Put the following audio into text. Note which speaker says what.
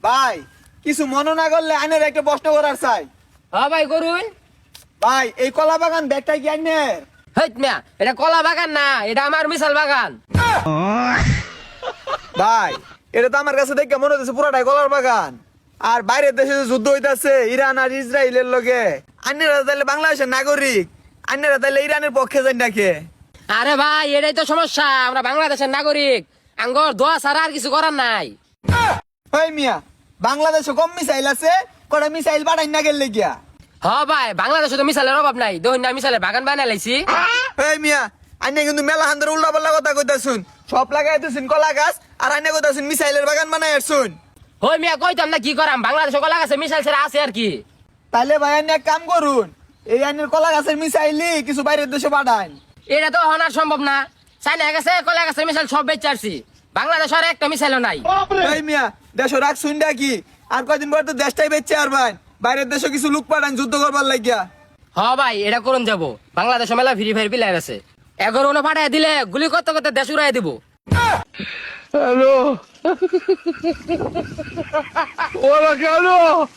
Speaker 1: ভাই কিছু মনে না করলে আইনের একটা প্রশ্ন করার চাই।
Speaker 2: হ্যাঁ ভাই করুন।
Speaker 1: ভাই এই কলা বাগান ব্যাগটা কি আইনের?
Speaker 2: হেট মিয়া, এটা কলা বাগান না, এটা আমার মিশাল বাগান।
Speaker 1: ভাই এটা তো আমার কাছে দেখে মনে হচ্ছে পুরাটাই কলার বাগান। আর বাইরের দেশে যে যুদ্ধ হইতাছে ইরান আর ইসরায়েলের লগে, আইনেরা তাইলে বাংলাদেশের নাগরিক, আইনেরা তাইলে ইরানের পক্ষে যান নাকি?
Speaker 2: আরে ভাই এটাই তো সমস্যা, আমরা বাংলাদেশের নাগরিক, আঙ্গর দোয়া ছাড়া আর কিছু করার নাই।
Speaker 1: হয় মিয়া, বাংলাদেশে কম মিসাইল আছে, কটা মিসাইল পাঠাই না গেলে গিয়া।
Speaker 2: হ্যাঁ ভাই, বাংলাদেশে তো মিশালের অভাব নাই, দেখুন না মিশালের বাগান বানাই লাইছি।
Speaker 1: এই মিয়া, আইনে কিন্তু মেলা হান্দার উল্টা পাল্লা কথা কইতাছুন। সব লাগাইতেছুন কলা গাছ আর আইনে কইতাছুন মিসাইলের বাগান বানাই আসছুন।
Speaker 2: হই মিয়া কইতাম না কি করাম, বাংলাদেশে কলা গাছে মিশাল ছেড়ে আছে আর কি।
Speaker 1: তাইলে ভাই আইনে এক কাম করুন, এই আইনের কলা গাছের মিসাইলই কিছু বাইরের দেশে পাঠান।
Speaker 2: এটা তো হনার সম্ভব না, চাইনা গেছে কলা গাছের মিশাল সব বেচারছি, বাংলাদেশ আর একটা মিশাইলও নাই।
Speaker 1: এই মিয়া, দেশ রাখছুন কি? আর কয়দিন পর তো দেশটাই বেচছে আর ভাই বাইরের দেশে কিছু লোক পাঠান যুদ্ধ করবার লাগিয়া।
Speaker 2: হ্যাঁ ভাই এটা করুন যাবো, বাংলাদেশে মেলা ফ্রি ফায়ার প্লেয়ার আছে, এগারো পাঠাই দিলে গুলি করতে করতে দেশ উড়াই দিব।
Speaker 3: Aló. Hola, ¿qué aló?